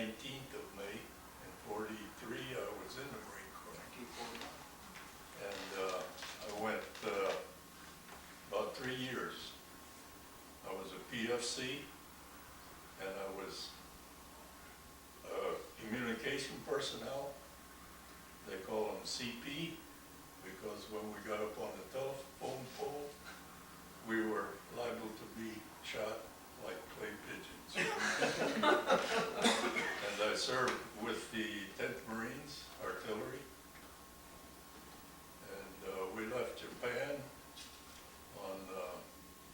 19th of May. In 43, I was in the Marine Corps. 1941. And I went about 3 years. I was a PFC, and I was communication personnel. They call them CP, because when we got up on the telephone pole, we were liable to be shot like clay pigeons. And I served with the 10th Marines Artillery. And we left Japan on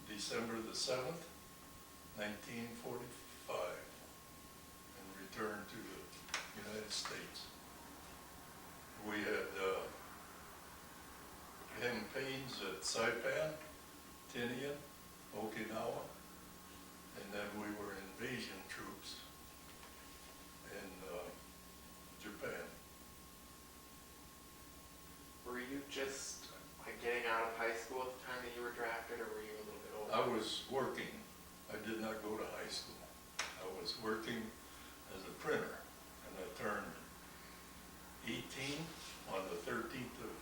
December the 7th, 1945, and returned to the United States. We had campaigns at Saipan, Tinian, Okinawa, and then we were invasion troops in Japan. Were you just like getting out of high school at the time that you were drafted, or were you a little bit older? I was working. I did not go to high school. I was working as a printer, and I turned 18 on the 13th of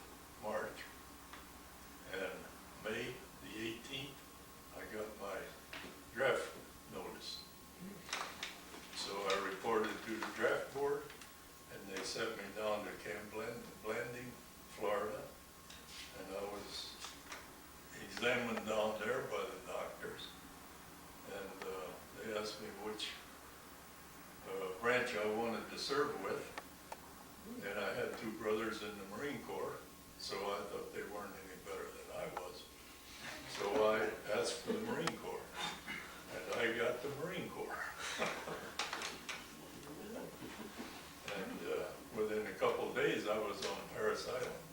March, and May the 18th, I got my draft notice. So I reported to the draft board, and they sent me down to Camp Blanding, Florida, and I was examined down there by the doctors, and they asked me which branch I wanted to serve with, and I had two brothers in the Marine Corps, so I thought they weren't any better than I was. So I asked for the Marine Corps, and I got the Marine Corps. And within a couple of days, I was on Parris Island,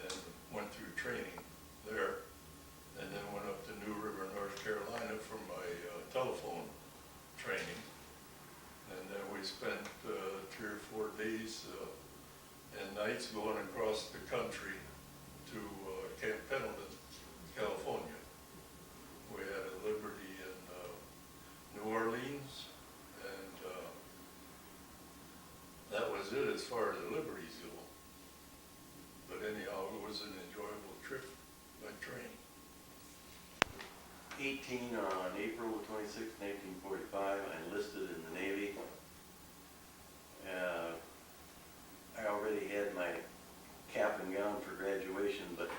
and went through training there, and then went up to New River, North Carolina for my telephone training. And then we spent 3 or 4 days and nights going across the country to Camp Pendleton, California. We had a Liberty in New Orleans, and that was it as far as the Liberties go. But anyhow, it was an enjoyable trip by train. 18 on April 26, 1945, I enlisted in the Navy. I already had my cap and gown for graduation, but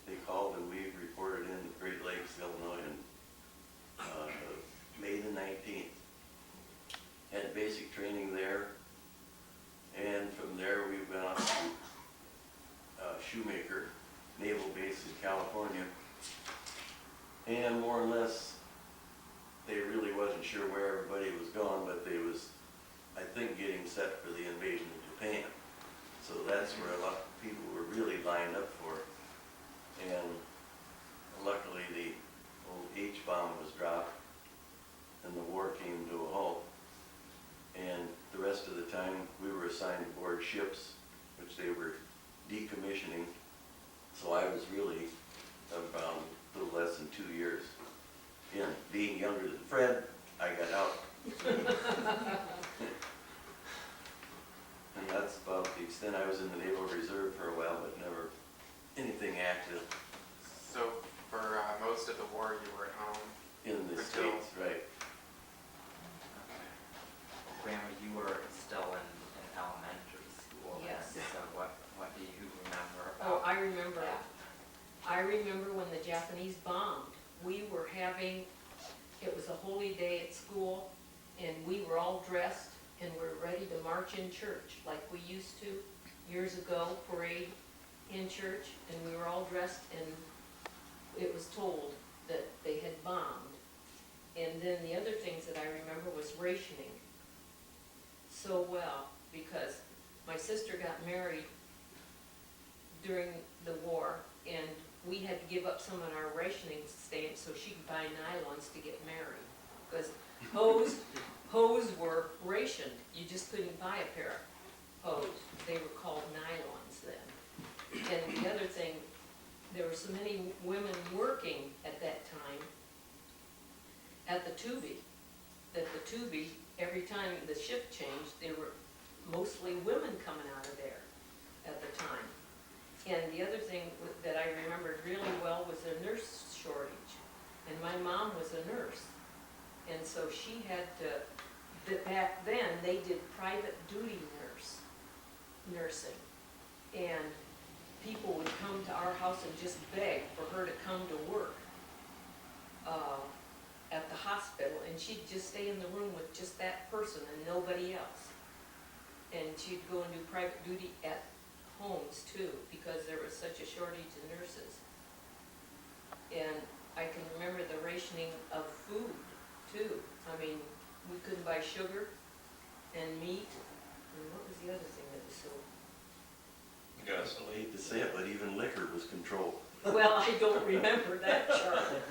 they called and we reported in Great Lakes, Illinois, on May the 19th. Had basic training there, and from there we went off to Shoemaker Naval Base in California. And more or less, they really wasn't sure where everybody was going, but they was, I think, getting set for the invasion of Japan. So that's where a lot of people were really lined up for. And luckily the old H-bomb was dropped and the war came to a halt. And the rest of the time we were assigned to board ships, which they were decommissioning. So I was really about a little less than 2 years in. Being younger than Fred, I got out. And that's about the extent. I was in the Naval Reserve for a while, but never anything active. So for most of the war, you were at home? In the States, right. Grandma, you were still in elementary school. Yes. then, So what do you remember Oh, about I remember. that? I remember when the Japanese bombed. We were having, it was a holy day at school, and we were all dressed, and we were ready to march in church, like we used to years ago, parade in church, and we were all dressed, and it was told that they had bombed. And then the other things that I remember was rationing so well, because my sister got married during the war, and we had to give up some of our rationing stamps so she could buy nylons to get married. Because hose were rationed. You just couldn't buy a pair of hose. They were called nylons then. And the other thing, there were so many women working at that time at the Tubi, that the Tubi every time the shift changed, there were mostly women coming out of there at the time. And the other thing that I remembered really well was a nurse shortage. And my mom was a nurse. And so she had to, back then, they did private duty nursing. And people would come to our house and just beg for her to come to work at the hospital, and she'd just stay in the room with just that person and nobody else. And she'd go and do private duty at homes too, because there was such a shortage of nurses. And I can remember the rationing of food too. I mean, we couldn't buy sugar and meat, and what was the other thing that was so? I Gasoline. hate to say it, but even liquor was controlled. Well, I don't remember that, Charlie.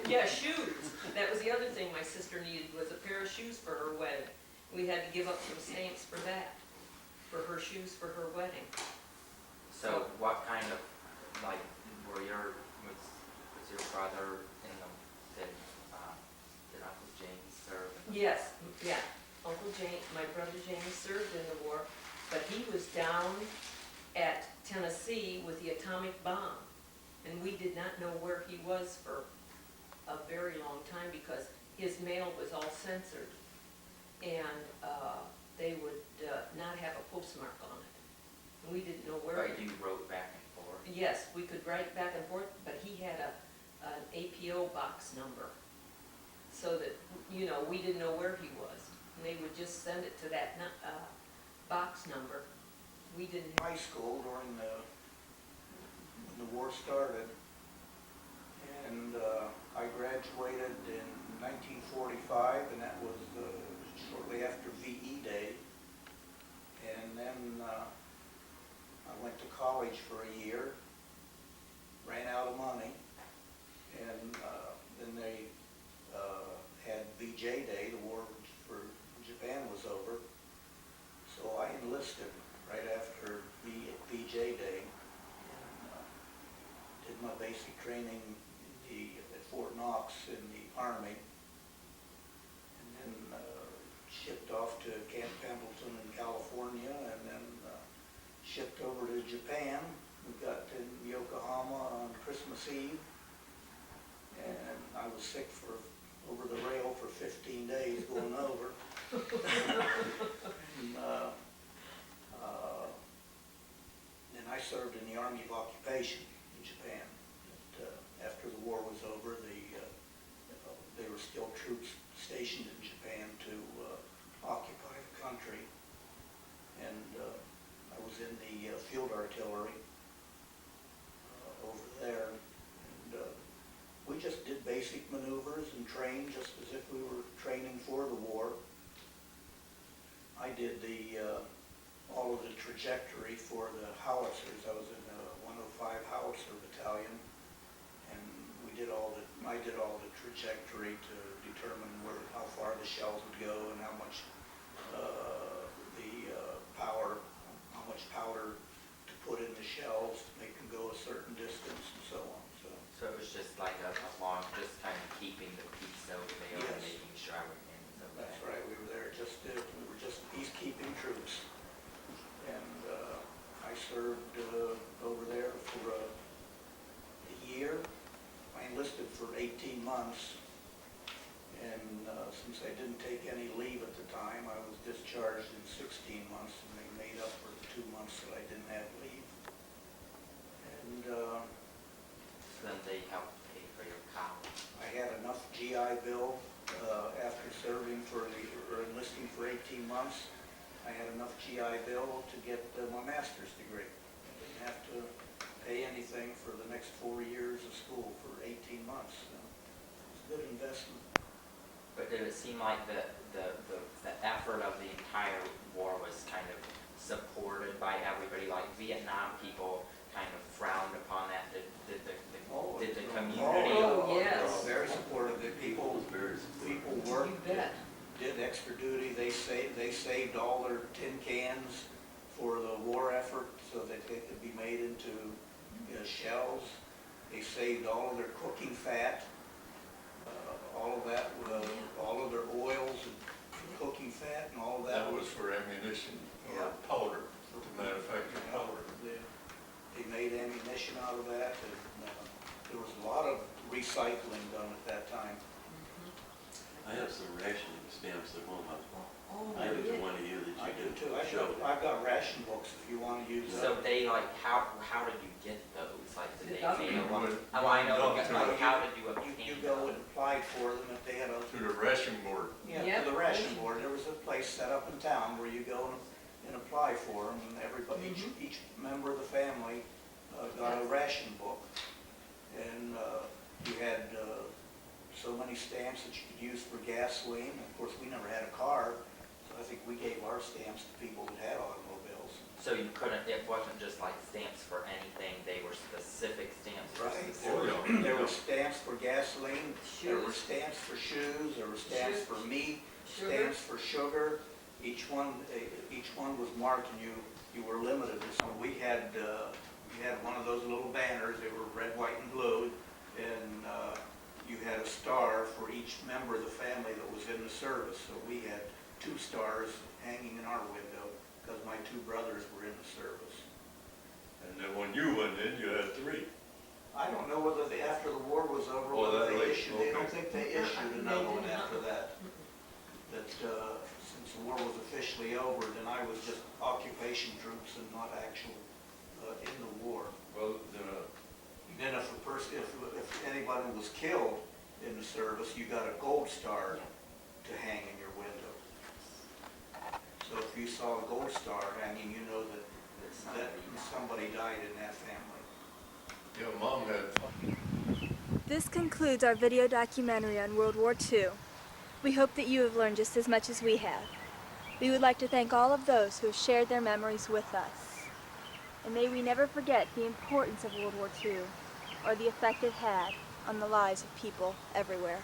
Yeah, shoes. That was the other thing my sister needed, was a pair of shoes for her wedding. We had to give up some stamps for that, for her shoes for her wedding. So what kind of, like, was your brother in the, did Uncle James serve? Yes, yeah. Uncle James, my brother James served in the war, but he was down at Tennessee with the atomic bomb. And we did not know where he was for a very long time because his mail was all censored. And they would not have a postmark on it. We didn't know where. But you wrote back and forth? Yes, we could write back and forth, but he had an APO box number. So that, you know, we didn't know where he was. And they would just send it to that box number. We didn't have. High school during when the war started, and I graduated in 1945, and that was shortly after VE Day. And then I went to college for a year, ran out of money, and then they had VJ Day, the war for Japan was over, so I enlisted right after VJ Day, and did my basic training at Fort Knox in the Army, and then shipped off to Camp Pendleton in California, and then shipped over to Japan. We got to Yokohama on Christmas Eve, and I was sick over the rail for 15 days going over. And, then I served in the Army of Occupation in Japan. After the war was over, there were still troops stationed in Japan to occupy the country. And I was in the field artillery over there. And we just did basic maneuvers and trained just as if we were training for the war. I did all of the trajectory for the howitzers. I was in the 105 howitzer battalion, and I did all the trajectory to determine how far the shells would go and how much how much powder to put in the shells to make them go a certain distance and so on. So it was just like a long, just kind of keeping the peace over there, Yes. and making sure everything was okay. That's right. We were there we were just peacekeeping troops. And I served over there for a year. I enlisted for 18 months. And since I didn't take any leave at the time, I was discharged in 16 months, and they made up for the 2 months that I didn't have leave. And So then they helped pay for your college. I had enough GI Bill after serving or enlisting for 18 months. I had enough GI Bill to get my master's degree. I didn't have to pay anything for the next 4 years of school for 18 months. So it was a good investment. But did it seem like the effort of the entire war was kind of supported by everybody? Like Vietnam people kind of frowned upon that. Did the community? Oh, yes. Very supportive. The people worked, You bet. did extra duty. They saved all their tin cans for the war effort so that they could be made into shells. They saved all of their cooking fat, all of that, all of their oils and cooking fat and all that. That was for ammunition or Yeah. powder, to manufacture powder. They made ammunition out of that, and there was a lot of recycling done at that time. I have some rationing stamps at home. Oh, I have the really? one of you that I you do did too. show. I've got ration books if you want to use So them. they like, how did you get those? Like, did The they government mail them? would- Oh, I know, No, but, to like, the- how did you You obtain go and them? apply for them if they had a, To the ration board. yeah, to the ration board. There was a place set up in town where you go and apply for them, and everybody, each member of the family got a ration book. And you had so many stamps that you could use for gasoline. Of course, we never had a car, so I think we gave our stamps to people that had automobiles. So you couldn't, it wasn't just like stamps for anything, they were specific stamps for Right. specific. There were stamps for gasoline, there were Shoes. stamps for shoes, there were stamps for meat, Sugar. stamps for sugar. Each one was marked, and you were limited. So we had one of those little banners. They were red, white, and blue, and you had a star for each member of the family that was in the service. So we had 2 stars hanging in our window because my 2 brothers were in the service. And then when you went in, you had 3. I don't know whether after the war was over, Oh, whether that they late, issued, they don't okay. think they issued They another did one not. after that. That, since the war was officially over, then I was just occupation troops and not actual, in the war. Well, then, Then if if anybody was killed in the service, you got a gold star to hang in your window. So if you saw a gold star hanging, you know that somebody died in that family. yeah, Mom had This concludes our video documentary on World War II. We hope that you have learned just as much as we have. We would like to thank all of those who have shared their memories with us. And may we never forget the importance of World War II or the effect it had on the lives of people everywhere.